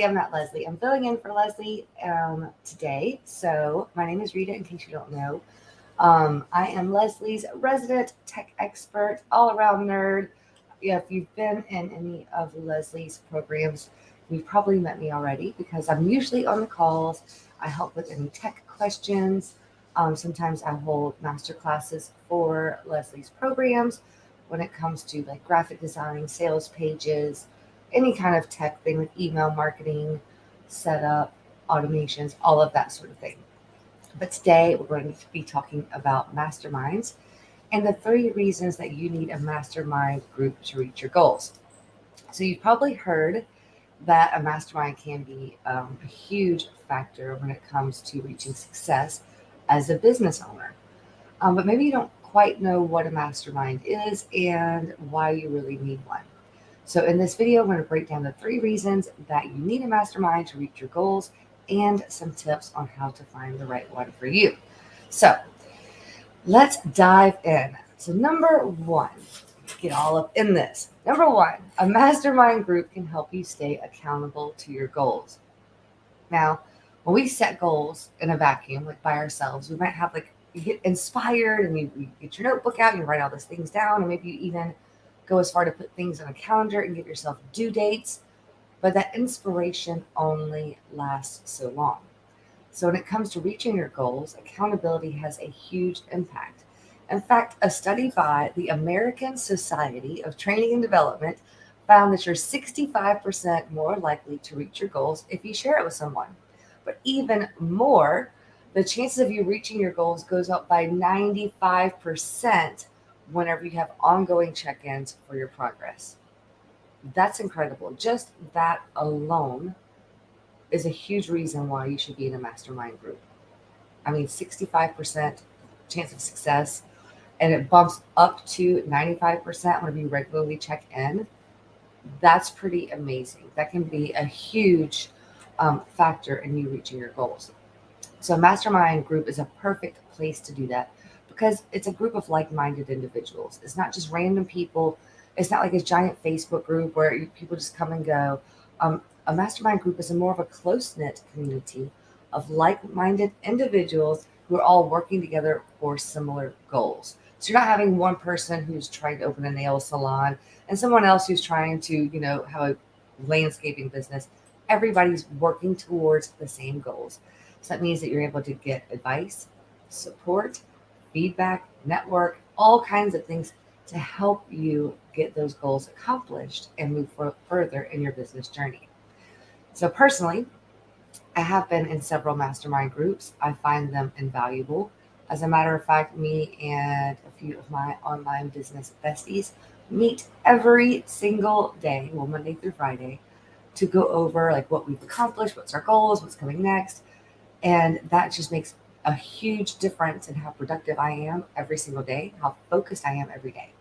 Obviously, I'm not Leslie. I'm filling in for Leslie today. So my name is Rita, in case you don't know. I am Leslie's resident tech expert, all-around nerd. Yeah, if you've been in any of Leslie's programs, you've probably met me already because I'm usually on the calls. I help with any tech questions. Sometimes I hold master classes for Leslie's programs when it comes to like graphic design, sales pages, any kind of tech thing like email marketing, setup, automations, all of that sort of thing. But today we're going to be talking about masterminds and the three reasons that you need a mastermind group to reach your goals. So you've probably heard that a mastermind can be a huge factor when it comes to reaching success as a business owner. But maybe you don't quite know what a mastermind is and why you really need one. So in this video, I'm going to break down the three reasons that you need a mastermind to reach your goals and some tips on how to find the right one for you. So let's dive in. So number one, get all up in this. Number one, a mastermind group can help you stay accountable to your goals. Now, when we set goals in a vacuum, like by ourselves, we might have like, you get inspired and you get your notebook out and you write all those things down, and maybe you even go as far to put things on a calendar and give yourself due dates, but that inspiration only lasts so long. So when it comes to reaching your goals, accountability has a huge impact. In fact, a study by the American Society of Training and Development found that you're 65% more likely to reach your goals if you share it with someone. But even more, the chances of you reaching your goals goes up by 95% whenever you have ongoing check-ins for your progress. That's incredible. Just that alone is a huge reason why you should be in a mastermind group. I mean, 65% chance of success, and it bumps up to 95% whenever you regularly check in. That's pretty amazing. That can be a huge factor in you reaching your goals. So, a mastermind group is a perfect place to do that because it's a group of like minded individuals. It's not just random people, it's not like a giant Facebook group where people just come and go. A mastermind group is a more of a close knit community of like minded individuals who are all working together for similar goals. So you're not having one person who's trying to open a nail salon and someone else who's trying to, have a landscaping business. Everybody's working towards the same goals. So that means that you're able to get advice, support, feedback, network, all kinds of things to help you get those goals accomplished and move further in your business journey. So personally, I have been in several mastermind groups. I find them invaluable. As a matter of fact, me and a few of my online business besties meet every single day, well, Monday through Friday, to go over like what we've accomplished, what's our goals, what's coming next. And that just makes a huge difference in how productive I am every single day, how focused I am every day.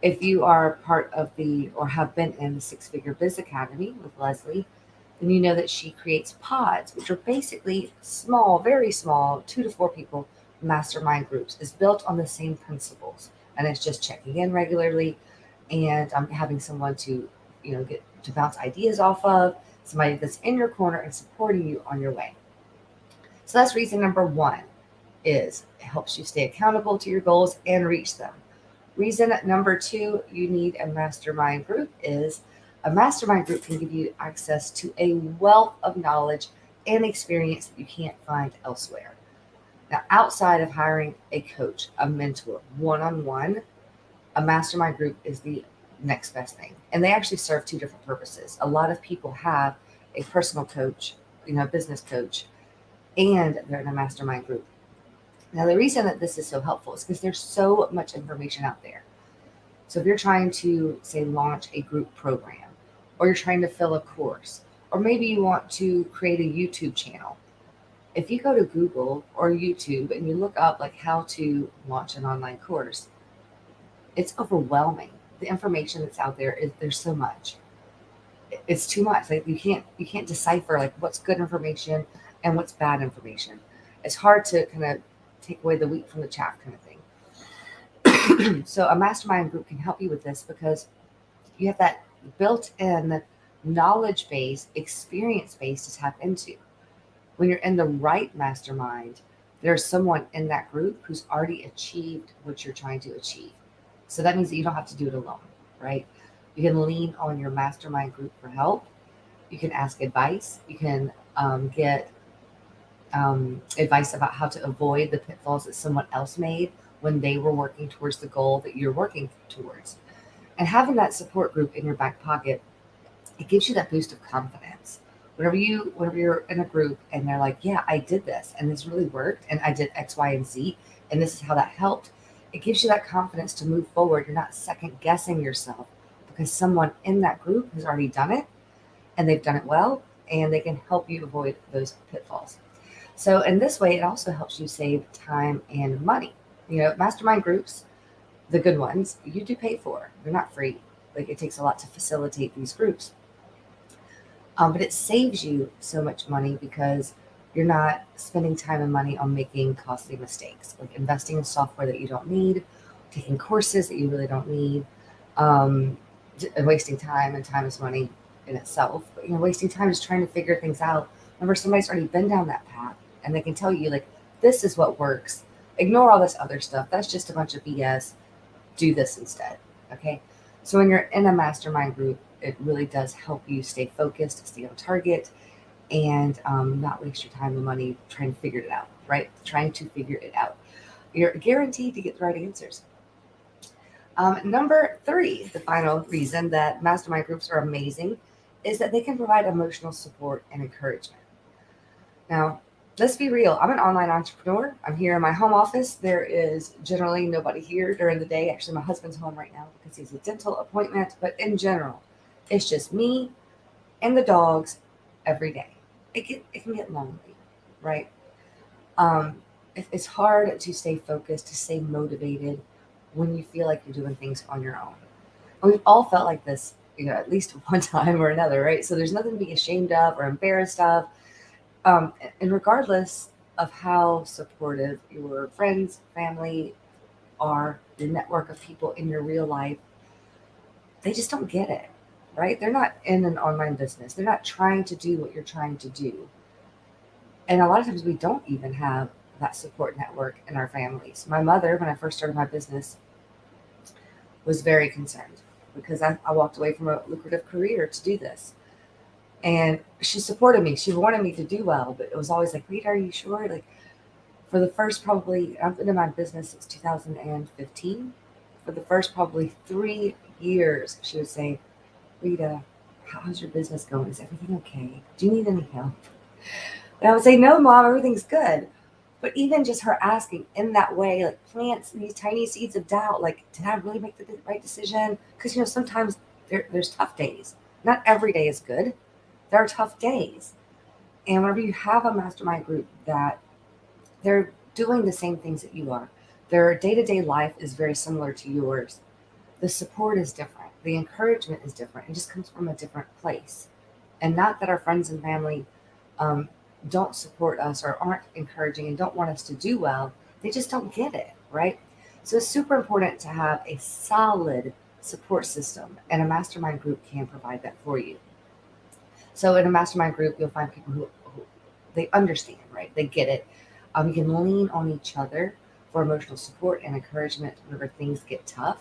If you are part of the or have been in the Six Figure Biz Academy with Leslie, then you know that she creates pods, which are basically small, very small, 2 to 4 people mastermind groups. Is built on the same principles, and it's just checking in regularly and having someone to, get to bounce ideas off of, somebody that's in your corner and supporting you on your way. So that's reason number one is it helps you stay accountable to your goals and reach them. Reason number two, you need a mastermind group is a mastermind group can give you access to a wealth of knowledge and experience that you can't find elsewhere. Now, outside of hiring a coach, a mentor, one-on-one, a mastermind group is the next best thing. And they actually serve two different purposes. A lot of people have a personal coach, a business coach, and they're in a mastermind group. Now, the reason that this is so helpful is because there's so much information out there. So if you're trying to, say, launch a group program, or you're trying to fill a course, or maybe you want to create a YouTube channel, if you go to Google or YouTube and you look up like how to launch an online course, it's overwhelming. The information that's out there is there's so much. It's too much. Like you can't decipher like what's good information and what's bad information. It's hard to kind of take away the wheat from the chaff kind of thing. So a mastermind group can help you with this because you have that built-in knowledge base, experience base to tap into. When you're in the right mastermind, there's someone in that group who's already achieved what you're trying to achieve. So that means that you don't have to do it alone, right? You can lean on your mastermind group for help. You can ask advice. You can get advice about how to avoid the pitfalls that someone else made when they were working towards the goal that you're working towards. And having that support group in your back pocket, it gives you that boost of confidence. Whenever you're in a group and they're like, yeah, I did this and this really worked and I did X, Y, and Z, and this is how that helped, it gives you that confidence to move forward. You're not second guessing yourself because someone in that group has already done it and they've done it well and they can help you avoid those pitfalls. So in this way, it also helps you save time and money. Mastermind groups, the good ones, you do pay for. They're not free. Like, it takes a lot to facilitate these groups. But it saves you so much money because you're not spending time and money on making costly mistakes, like investing in software that you don't need, taking courses that you really don't need, um, and wasting time, and time is money in itself. But wasting time is trying to figure things out. Remember, somebody's already been down that path and they can tell you, like, this is what works. Ignore all this other stuff. That's just a bunch of BS. Do this instead. Okay. So when you're in a mastermind group, it really does help you stay focused, stay on target, and not waste your time and money trying to figure it out, right? Trying to figure it out. You're guaranteed to get the right answers. Number 3, the final reason that mastermind groups are amazing is that they can provide emotional support and encouragement. Now, let's be real. I'm an online entrepreneur. I'm here in my home office. There is generally nobody here during the day. Actually, my husband's home right now because he has a dental appointment. But in general, it's just me and the dogs every day. It can get lonely, right? It's hard to stay focused, to stay motivated when you feel like you're doing things on your own. And we've all felt like this, at least one time or another, right? So there's nothing to be ashamed of or embarrassed of. And regardless of how supportive your friends, family are, your network of people in your real life, they just don't get it, right? They're not in an online business. They're not trying to do what you're trying to do. And a lot of times we don't even have that support network in our families. My mother, when I first started my business, was very concerned because I walked away from a lucrative career to do this. And she supported me. She wanted me to do well, but it was always like, Rita, are you sure? Like, for the first probably, I've been in my business since 2015. For the first probably 3 years, she would say, Rita, how's your business going? Is everything okay? Do you need any help? And I would say, no, Mom, everything's good. But even just her asking in that way, like, plants these tiny seeds of doubt, like, did I really make the right decision? Because, sometimes there's tough days. Not every day is good. There are tough days. And whenever you have a mastermind group that they're doing the same things that you are, their day-to-day life is very similar to yours. The support is different. The encouragement is different. It just comes from a different place. And not that our friends and family um, don't support us or aren't encouraging and don't want us to do well. They just don't get it, right? So it's super important to have a solid support system, and a mastermind group can provide that for you. So in a mastermind group, you'll find people who they understand, right? They get it. You can lean on each other for emotional support and encouragement whenever things get tough.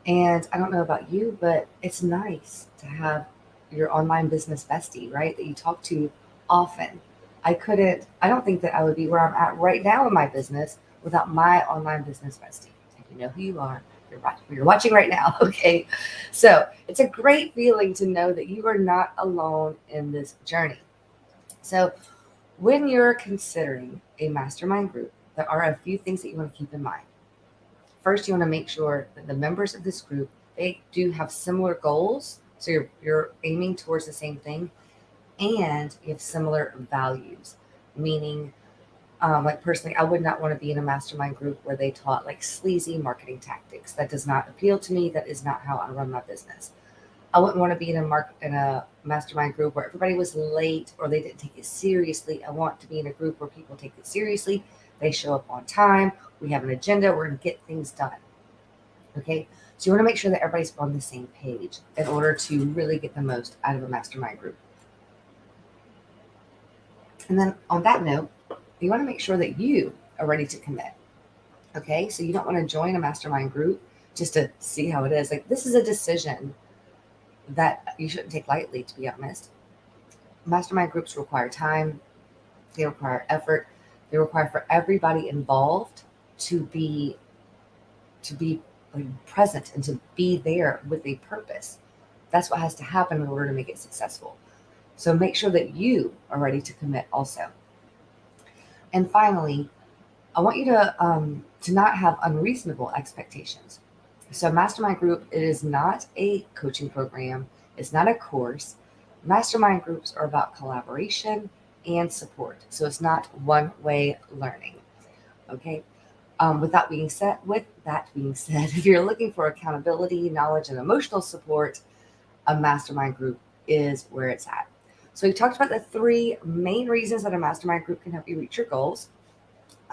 And I don't know about you, but it's nice to have your online business bestie, right? That you talk to often. I don't think that I would be where I'm at right now in my business without my online business bestie. And you know who you are. You're watching right now, okay? So it's a great feeling to know that you are not alone in this journey. So when you're considering a mastermind group, there are a few things that you want to keep in mind. First, you want to make sure that the members of this group, they do have similar goals. So you're aiming towards the same thing, and you have similar values, meaning like personally, I would not want to be in a mastermind group where they taught like sleazy marketing tactics. That does not appeal to me. That is not how I run my business. I wouldn't want to be in a mastermind group where everybody was late or they didn't take it seriously. I want to be in a group where people take it seriously. They show up on time. We have an agenda. We're going to get things done. Okay, so you want to make sure that everybody's on the same page in order to really get the most out of a mastermind group. And then on that note, you want to make sure that you are ready to commit. Okay, so you don't want to join a mastermind group just to see how it is. Like, this is a decision that you shouldn't take lightly, to be honest. Mastermind groups require time, they require effort, they require for everybody involved to be like, present and to be there with a purpose. That's what has to happen in order to make it successful. So make sure that you are ready to commit also. And finally, I want you to not have unreasonable expectations. So mastermind group, it is not a coaching program. It's not a course. Mastermind groups are about collaboration and support. So it's not one-way learning. Okay. With that being said, if you're looking for accountability, knowledge, and emotional support, a mastermind group is where it's at. So we talked about the 3 main reasons that a mastermind group can help you reach your goals.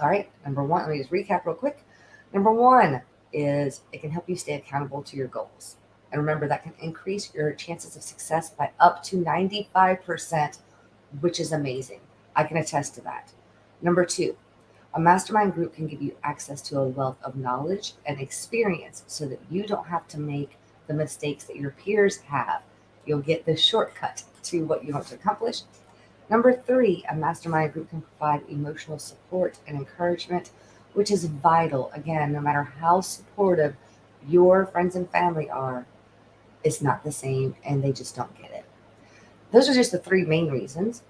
All right. Number 1, let me just recap real quick. Number 1 is it can help you stay accountable to your goals. And remember, that can increase your chances of success by up to 95%, which is amazing. I can attest to that. Number 2, a mastermind group can give you access to a wealth of knowledge and experience so that you don't have to make the mistakes that your peers have. You'll get the shortcut to what you want to accomplish. Number 3, a mastermind group can provide emotional support and encouragement, which is vital. Again, no matter how supportive your friends and family are, it's not the same and they just don't get it. Those are just the 3 main reasons.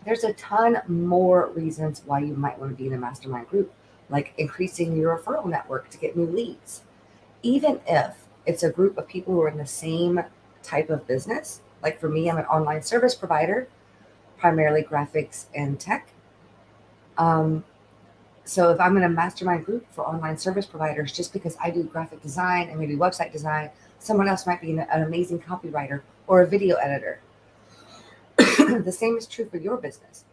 There's a ton more reasons why you might want to be in a mastermind group, like increasing your referral network to get new leads. Even if it's a group of people who are in the same type of business, like for me, I'm an online service provider, primarily graphics and tech. So if I'm in a mastermind group for online service providers, just because I do graphic design and maybe website design, someone else might be an amazing copywriter or a video editor. The same is true for your business.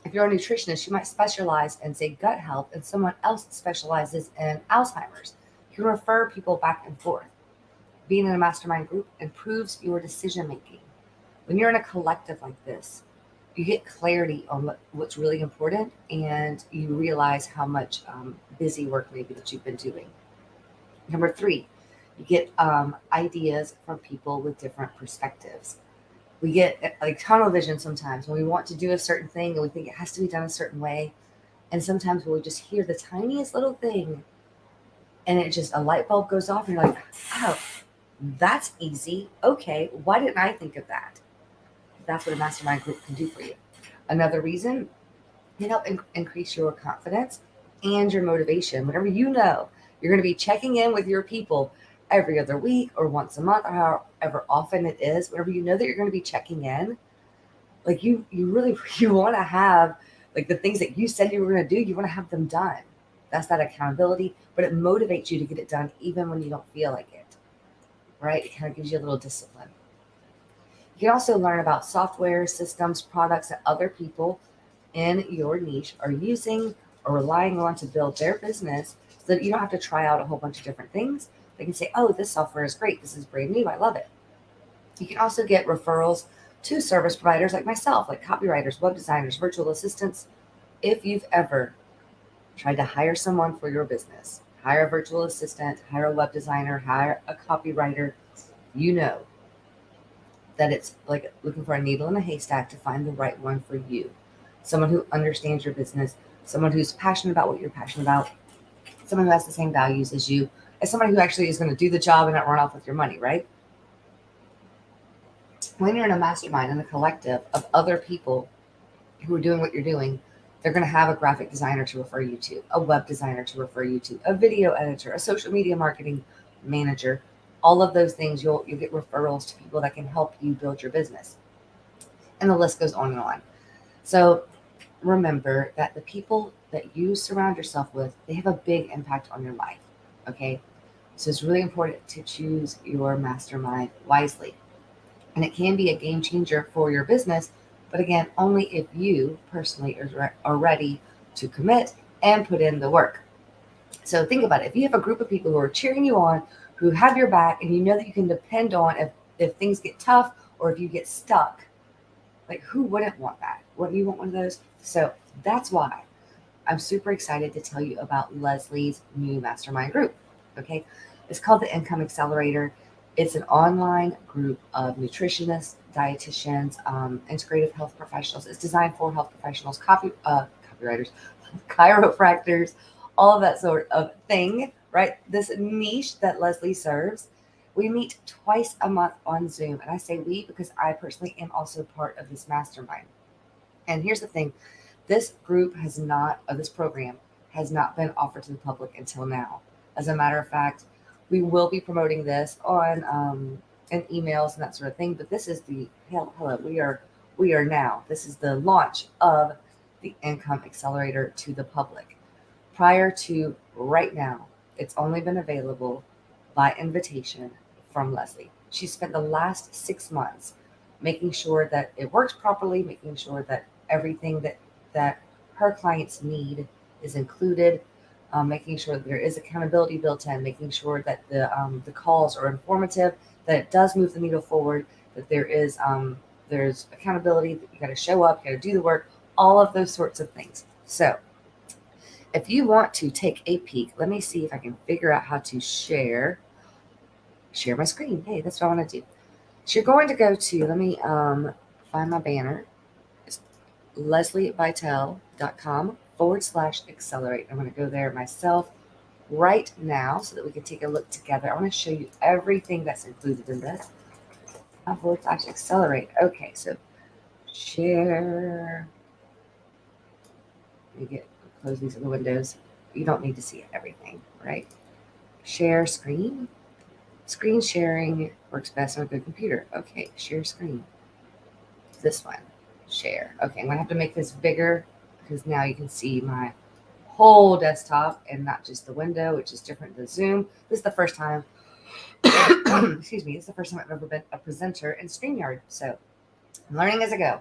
If you're a nutritionist, you might specialize in, say, gut health, and someone else specializes in Alzheimer's. You can refer people back and forth. Being in a mastermind group improves your decision making. When you're in a collective like this, you get clarity on what's really important, and you realize how much busy work maybe that you've been doing. Number 3, you get ideas from people with different perspectives. We get like tunnel vision sometimes when we want to do a certain thing and we think it has to be done a certain way. And sometimes we'll just hear the tiniest little thing and it just, a light bulb goes off and you're like, oh, that's easy. Okay, why didn't I think of that? That's what a mastermind group can do for you. Another reason, it can help increase your confidence and your motivation. Whenever you know you're going to be checking in with your people every other week or once a month or however often it is, whenever you know that you're going to be checking in, like you really you want to have like the things that you said you were going to do, you want to have them done. That's that accountability, but it motivates you to get it done even when you don't feel like it, right? It kind of gives you a little discipline. You can also learn about software, systems, products that other people in your niche are using or relying on to build their business so that you don't have to try out a whole bunch of different things. They can say, oh, this software is great. This is brand new. I love it. You can also get referrals to service providers like myself, like copywriters, web designers, virtual assistants. If you've ever tried to hire someone for your business, hire a virtual assistant, hire a web designer, hire a copywriter, you know that it's like looking for a needle in a haystack to find the right one for you. Someone who understands your business, someone who's passionate about what you're passionate about, someone who has the same values as you, as somebody who actually is going to do the job and not run off with your money, right? When you're in a mastermind and a collective of other people who are doing what you're doing, they're going to have a graphic designer to refer you to, a web designer to refer you to, a video editor, a social media marketing manager. All of those things, you'll get referrals to people that can help you build your business. And the list goes on and on. So remember that the people that you surround yourself with, they have a big impact on your life. Okay? So it's really important to choose your mastermind wisely. And it can be a game changer for your business, but again, only if you personally are ready to commit and put in the work. So think about it. If you have a group of people who are cheering you on, who have your back, and you know that you can depend on if things get tough or if you get stuck, like who wouldn't want that? Wouldn't you want one of those? So that's why I'm super excited to tell you about Leslie's new mastermind group. Okay. It's called the Income Accelerator. It's an online group of nutritionists, dietitians, integrative health professionals. It's designed for health professionals, copywriters, chiropractors, all of that sort of thing, right? This niche that Leslie serves. We meet twice a month on Zoom. And I say we because I personally am also part of this mastermind. And here's the thing, this group has not, or this program has not been offered to the public until now. As a matter of fact, we will be promoting this on in emails and that sort of thing. But this is the hello. We are now. This is the launch of the Income Accelerator to the public. Prior to right now, it's only been available by invitation from Leslie. She spent the last 6 months making sure that it works properly, making sure that everything that her clients need is included, making sure that there is accountability built in, making sure that the calls are informative, that it does move the needle forward, that there's accountability, that you got to show up, you got to do the work, all of those sorts of things. So if you want to take a peek, let me see if I can figure out how to share my screen. Hey, that's what I want to do. So you're going to go to, let me find my banner. It's leslibitel.com/accelerate. I'm going to go there myself right now so that we can take a look together. I want to show you everything that's included in this. /accelerate. Okay, so share. Let me close these other windows. You don't need to see everything, right? Share screen. Screen sharing works best on a good computer. Okay, share screen. This one, share. Okay, I'm gonna have to make this bigger because now you can see my whole desktop and not just the window, which is different than Zoom. This is the first time, excuse me, this is the first time I've ever been a presenter in StreamYard. So I'm learning as I go.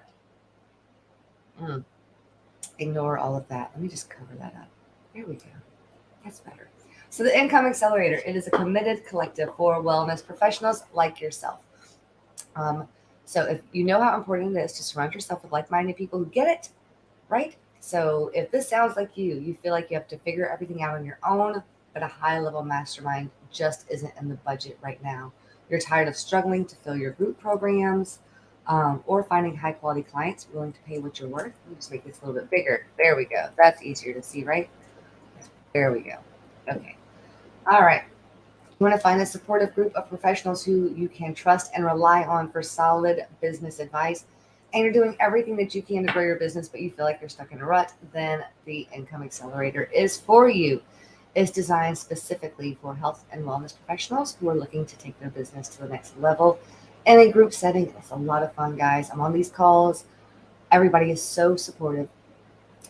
Ignore all of that. Let me just cover that up. There we go. That's better. So the Income Accelerator, it is a committed collective for wellness professionals like yourself. So if you know how important it is to surround yourself with like-minded people who get it, right? So if this sounds like you feel like you have to figure everything out on your own, but a high-level mastermind just isn't in the budget right now. You're tired of struggling to fill your group programs, or finding high-quality clients willing to pay what you're worth. Let me just make this a little bit bigger. There we go. That's easier to see, right? There we go. Okay. All right. You want to find a supportive group of professionals who you can trust and rely on for solid business advice, and you're doing everything that you can to grow your business, but you feel like you're stuck in a rut, then the Income Accelerator is for you. It's designed specifically for health and wellness professionals who are looking to take their business to the next level in a group setting. It's a lot of fun, guys. I'm on these calls. Everybody is so supportive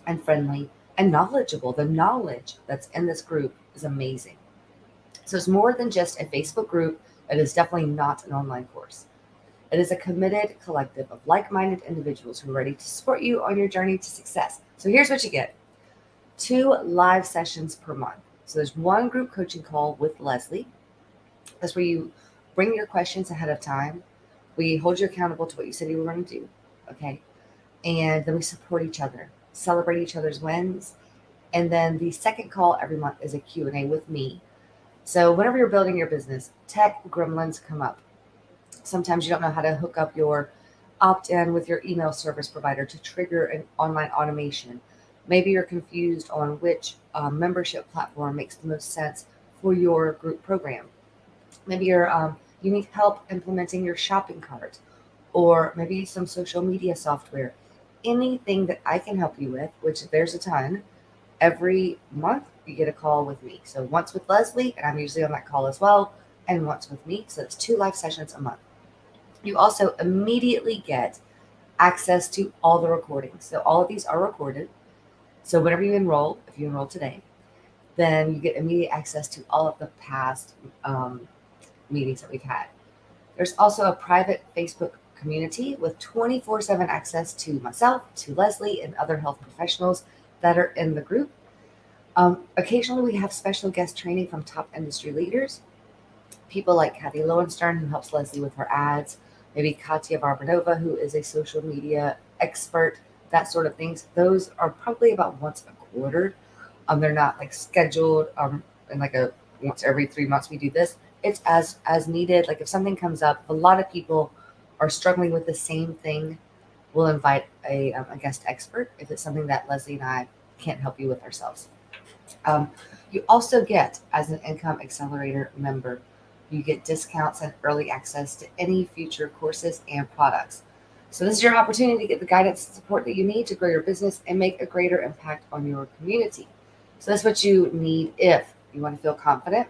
and friendly and knowledgeable. The knowledge that's in this group is amazing. So it's more than just a Facebook group. It is definitely not an online course. It is a committed collective of like-minded individuals who are ready to support you on your journey to success. So here's what you get. 2 live sessions per month. So there's one group coaching call with Leslie. That's where you bring your questions ahead of time. We hold you accountable to what you said you were going to do. Okay. And then we support each other, celebrate each other's wins. And then the second call every month is a Q&A with me. So whenever you're building your business, tech gremlins come up. Sometimes you don't know how to hook up your opt-in with your email service provider to trigger an online automation. Maybe you're confused on which membership platform makes the most sense for your group program. Maybe you need help implementing your shopping cart, or maybe some social media software. Anything that I can help you with, which there's a ton. Every month you get a call with me. So once with Leslie, and I'm usually on that call as well, and once with me. So it's 2 live sessions a month. You also immediately get access to all the recordings. So all of these are recorded. So whenever you enroll, if you enroll today, then you get immediate access to all of the past meetings that we've had. There's also a private Facebook community with 24/7 access to myself, to Leslie, and other health professionals that are in the group. Occasionally, we have special guest training from top industry leaders, people like Kathy Lowenstern, who helps Leslie with her ads, maybe Katya Barbanova, who is a social media expert, that sort of things. Those are probably about once a quarter. They're not like scheduled and like a once every 3 months we do this. It's as needed. Like if something comes up, a lot of people are struggling with the same thing. We'll invite a guest expert if it's something that Leslie and I can't help you with ourselves. Um, you also get, as an Income Accelerator member, you get discounts and early access to any future courses and products. So this is your opportunity to get the guidance and support that you need to grow your business and make a greater impact on your community. So that's what you need if you want to feel confident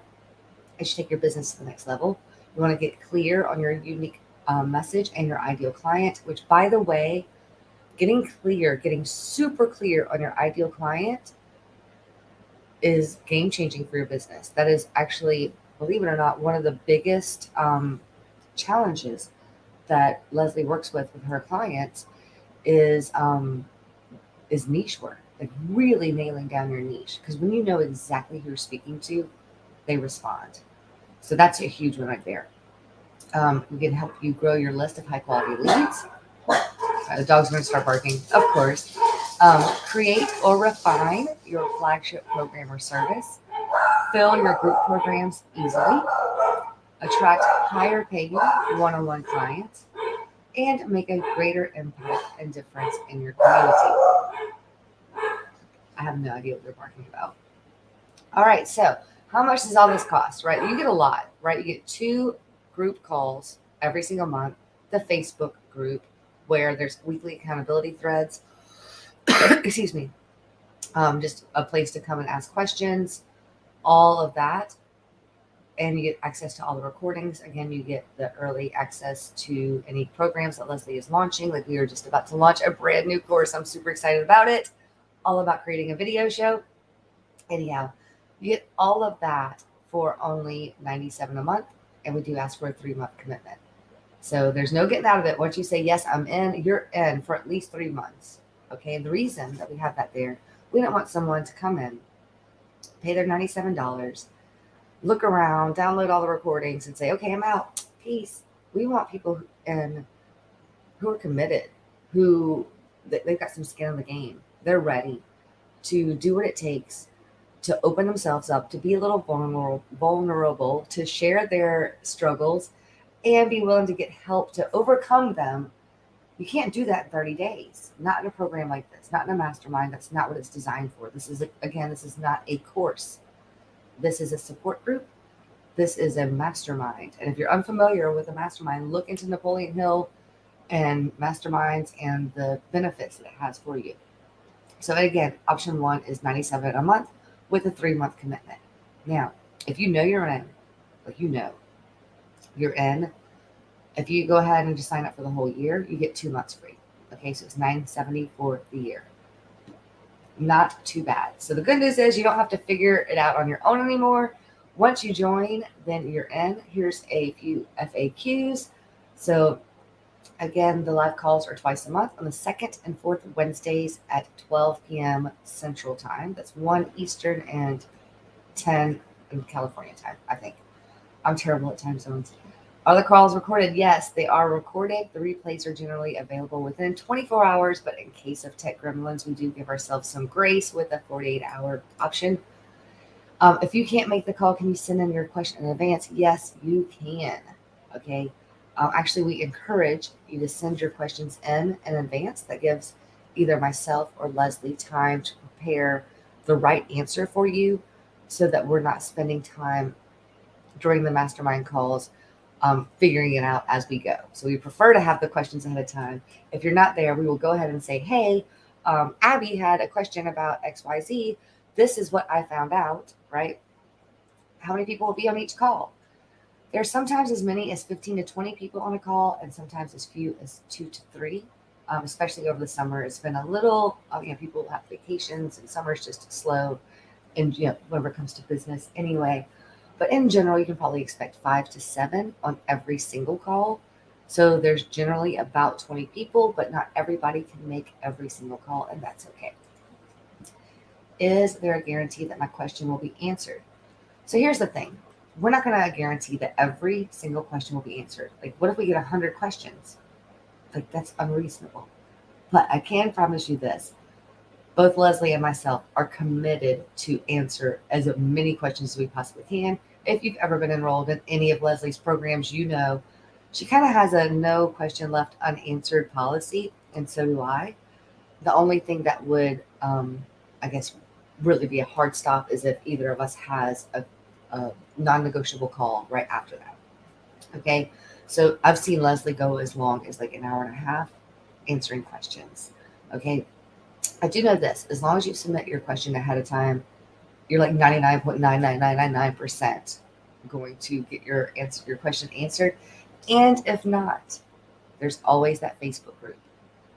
as you take your business to the next level. You want to get clear on your unique message and your ideal client, which, by the way, getting super clear on your ideal client is game changing for your business. That is actually, believe it or not, one of the biggest challenges that Leslie works with her clients is niche work, like really nailing down your niche. Because when you know exactly who you're speaking to, they respond. So that's a huge one right there. We can help you grow your list of high quality leads. The dog's going to start barking, of course. Create or refine your flagship program or service. Fill your group programs easily. Attract higher paying one-on-one clients. And make a greater impact and difference in your community. I have no idea what they're barking about. All right, so how much does all this cost, right? You get a lot, right? You get 2 group calls every single month, the Facebook group where there's weekly accountability threads. Excuse me. Just a place to come and ask questions, all of that. And you get access to all the recordings. Again, you get the early access to any programs that Leslie is launching. Like we are just about to launch a brand new course. I'm super excited about it. All about creating a video show. Anyhow, you get all of that for only $97 a month. And we do ask for a 3-month commitment. So there's no getting out of it. Once you say, yes, I'm in, you're in for at least 3 months. Okay. And the reason that we have that there, we don't want someone to come in, pay their $97, look around, download all the recordings and say, okay, I'm out. Peace. We want people who are committed, who they've got some skin in the game. They're ready to do what it takes to open themselves up, to be a little vulnerable, to share their struggles and be willing to get help to overcome them. You can't do that in 30 days. Not in a program like this, not in a mastermind. That's not what it's designed for. This is not a course. This is a support group. This is a mastermind. And if you're unfamiliar with a mastermind, look into Napoleon Hill and masterminds and the benefits that it has for you. So again, option 1 is $97 a month with a 3-month commitment. Now, if you know you're in, you're in. If you go ahead and just sign up for the whole year, you get 2 months free. Okay, so it's $970 for the year. Not too bad. So the good news is you don't have to figure it out on your own anymore. Once you join, then you're in. Here's a few FAQs. So again, the live calls are twice a month on the 2nd and 4th Wednesdays at 12 p.m. Central Time. That's 1 Eastern and 10 in California time, I think. I'm terrible at time zones. Are the calls recorded? Yes, they are recorded. The replays are generally available within 24 hours, but in case of tech gremlins, we do give ourselves some grace with a 48-hour option. If you can't make the call, can you send in your question in advance? Yes, you can. Okay. Actually, we encourage you to send your questions in advance. That gives either myself or Leslie time to prepare the right answer for you so that we're not spending time during the mastermind calls figuring it out as we go. So we prefer to have the questions ahead of time. If you're not there, we will go ahead and say, hey, Abby had a question about XYZ. This is what I found out, right? How many people will be on each call? There's sometimes as many as 15 to 20 people on a call and sometimes as few as 2 to 3, especially over the summer. It's been a little, people have vacations and summer's just slow and, whenever it comes to business anyway. But in general, you can probably expect 5 to 7 on every single call. So there's generally about 20 people, but not everybody can make every single call, and that's okay. Is there a guarantee that my question will be answered? So here's the thing. We're not going to guarantee that every single question will be answered. Like, what if we get 100 questions? Like, that's unreasonable. But I can promise you this. Both Lesli and myself are committed to answer as many questions as we possibly can. If you've ever been enrolled in any of Leslie's programs, you know she kind of has a no question left unanswered policy, and so do I. The only thing that would, I guess, really be a hard stop is if either of us has a non-negotiable call right after that. Okay, so I've seen Lesli go as long as like an hour and a half answering questions. Okay, I do know this: as long as you submit your question ahead of time, you're like 99.99999% going to get your question answered. And if not, there's always that Facebook group.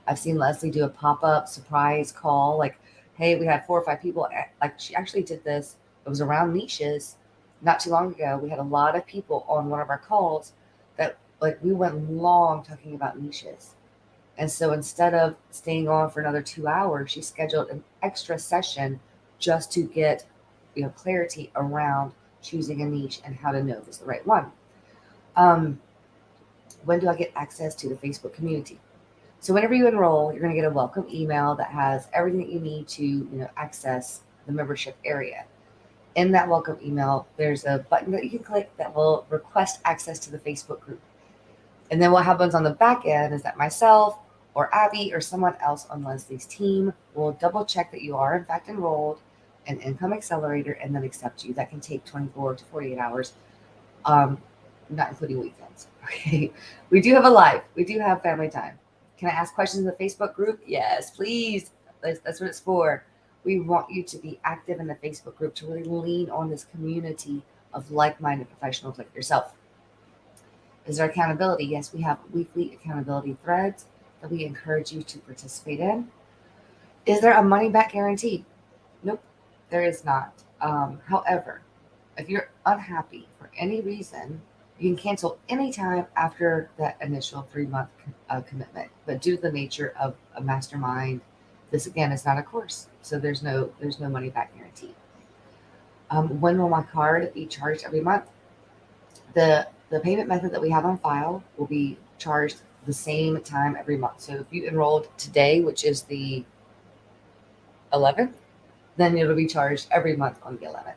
I've seen Lesli do a pop-up surprise call, like, hey, we had 4 or 5 people. Like, she actually did this. It was around niches not too long ago. We had a lot of people on one of our calls that, like, we went long talking about niches. And so instead of staying on for another 2 hours, she scheduled an extra session just to get, clarity around choosing a niche and how to know if it's the right one. Um, when do I get access to the Facebook community? So whenever you enroll, you're going to get a welcome email that has everything that you need to, access the membership area. In that welcome email, there's a button that you can click that will request access to the Facebook group. And then what happens on the back end is that myself or Abby or someone else on Leslie's team will double check that you are in fact enrolled in Income Accelerator and then accept you. That can take 24 to 48 hours, not including weekends. Okay, we do have a life. We do have family time. Can I ask questions in the Facebook group? Yes, please. That's what it's for. We want you to be active in the Facebook group to really lean on this community of like-minded professionals like yourself. Is there accountability? Yes, we have weekly accountability threads that we encourage you to participate in. Is there a money back guarantee? Nope, there is not. However, if you're unhappy for any reason, you can cancel anytime after that initial 3-month commitment. But due to the nature of a mastermind, this again is not a course, so there's no money back guarantee. When will my card be charged every month? The payment method that we have on file will be charged the same time every month. So if you enrolled today, which is the 11th, then it'll be charged every month on the 11th.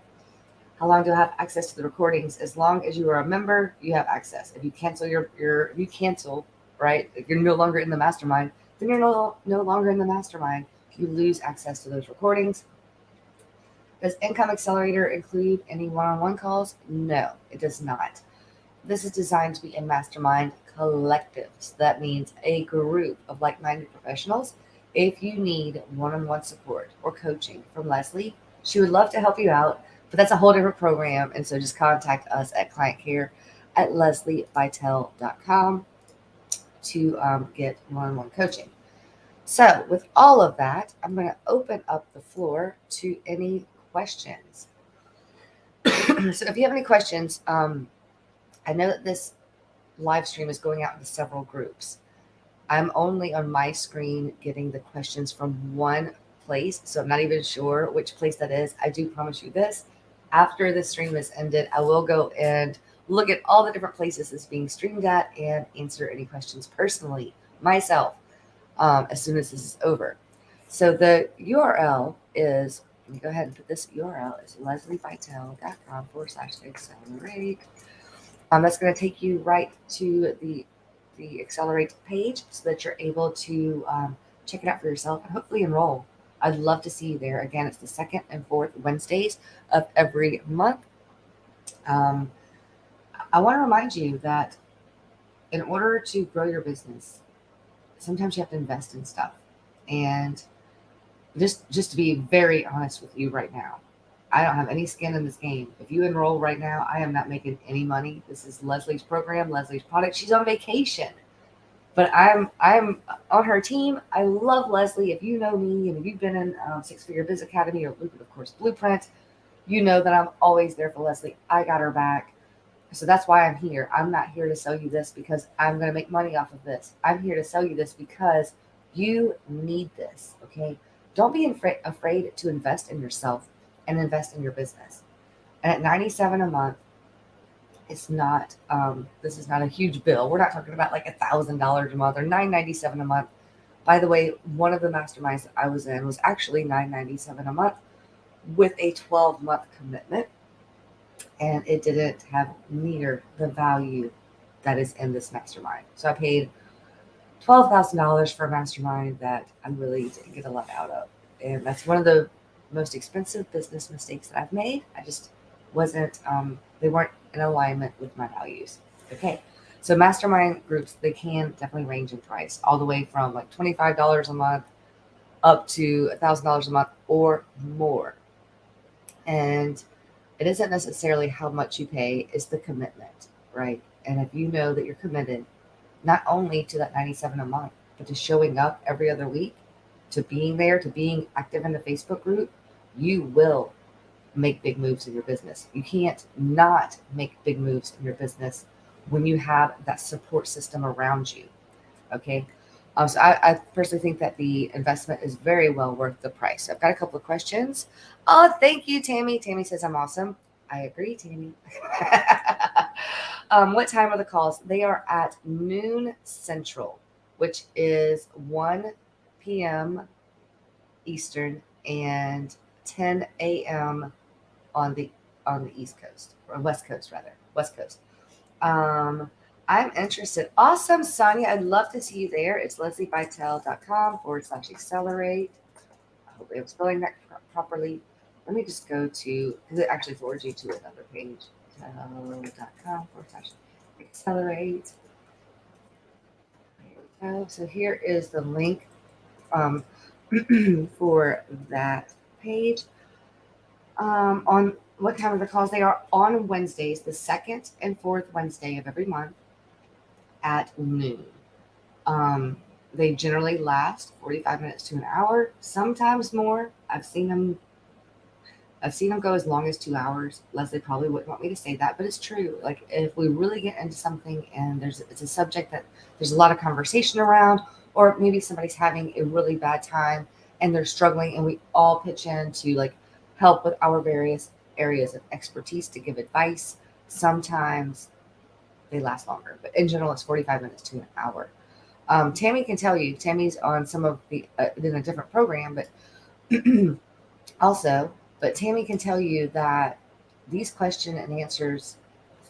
How long do I have access to the recordings? As long as you are a member, you have access. If you cancel if you cancel, right, if you're no longer in the mastermind, then you're no longer in the mastermind. You lose access to those recordings. Does Income Accelerator include any one-on-one calls? No, it does not. This is designed to be a mastermind collective. So that means a group of like-minded professionals. If you need one-on-one support or coaching from Lesli, she would love to help you out, but that's a whole different program. And so just contact us at clientcare@leslibitel.com to get one-on-one coaching. So with all of that, I'm going to open up the floor to any questions. So if you have any questions, I know that this live stream is going out into several groups. I'm only on my screen getting the questions from one place, so I'm not even sure which place that is. I do promise you this. After the stream is ended, I will go and look at all the different places it's being streamed at and answer any questions personally, myself, as soon as this is over. So the URL is, let me go ahead and put this URL, is leslibitel.com/accelerate. That's going to take you right to the Accelerate page so that you're able to check it out for yourself and hopefully enroll. I'd love to see you there. Again, it's the 2nd and 4th Wednesdays of every month. I want to remind you that in order to grow your business, sometimes you have to invest in stuff. And just to be very honest with you right now, I don't have any skin in this game. If you enroll right now, I am not making any money. This is Leslie's program, Leslie's product. She's on vacation, but I'm on her team. I love Lesli. If you know me and if you've been in Six Figure Biz Academy or of course Blueprint, you know that I'm always there for Lesli. I got her back. So that's why I'm here. I'm not here to sell you this because I'm going to make money off of this. I'm here to sell you this because you need this, okay? don't be afraid to invest in yourself and invest in your business. And at $97 a month, it's not this is not a huge bill. We're not talking about like $1,000 a month or $997 a month. By the way, one of the masterminds that I was in was actually $997 a month with a 12-month commitment, and it didn't have near the value that is in this mastermind. So I paid $12,000 for a mastermind that I really didn't get a lot out of, and that's one of the most expensive business mistakes that I've made. I just wasn't they weren't in alignment with my values. Okay. So mastermind groups, they can definitely range in price, all the way from like $25 a month up to $1,000 a month or more. And it isn't necessarily how much you pay, it's the commitment, right? And if you know that you're committed not only to that 97 a month, but to showing up every other week, to being there, to being active in the Facebook group, you will make big moves in your business. You can't not make big moves in your business when you have that support system around you. Okay. So I personally think that the investment is very well worth the price. So I've got a couple of questions. Oh, thank you, Tammy. Tammy says I'm awesome. I agree, Tammy. What time are the calls? They are at noon Central, which is 1 p.m. Eastern and 10 a.m. on the East Coast, or West Coast rather, West Coast. I'm interested. Awesome, Sonia. I'd love to see you there. It's leslibitel.com/accelerate. I hope I'm spelling that properly. Let me just go to, because it actually forwards you to another page. .com/accelerate. There we go. So here is the link for that page. On what time are the calls? They are on Wednesdays, the second and fourth Wednesday of every month at noon. They generally last 45 minutes to an hour, sometimes more. I've seen them go as long as 2 hours. Leslie probably wouldn't want me to say that, but it's true. Like if we really get into something and it's a subject that there's a lot of conversation around, or maybe somebody's having a really bad time and they're struggling, and we all pitch in to like help with our various areas of expertise to give advice. Sometimes they last longer, but in general, it's 45 minutes to an hour. Tammy can tell you, Tammy's on some of the, in a different program, but but Tammy can tell you that these question and answers,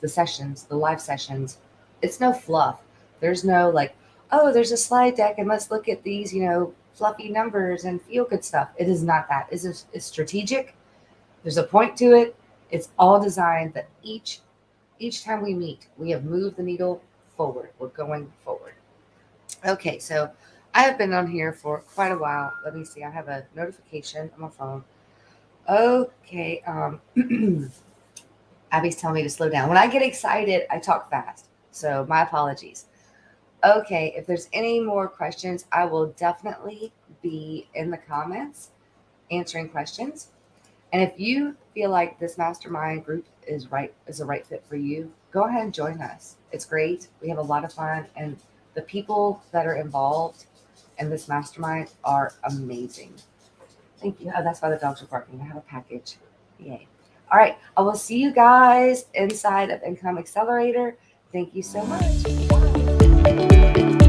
the sessions, the live sessions, it's no fluff. There's no like, oh, there's a slide deck and let's look at these, fluffy numbers and feel good stuff. It is not that. It's strategic. There's a point to it. It's all designed that each time we meet, we have moved the needle forward. We're going forward. Okay, so I have been on here for quite a while. Let me see. I have a notification on my phone. Okay. Abby's telling me to slow down. When I get excited, I talk fast. So my apologies. Okay, if there's any more questions, I will definitely be in the comments answering questions. And if you feel like this mastermind group is a right fit for you, go ahead and join us. It's great. We have a lot of fun, and the people that are involved in this mastermind are amazing. Thank you. Oh, that's why the dogs are barking. I have a package. Yay. All right. I will see you guys inside of Income Accelerator. Thank you so much. Bye.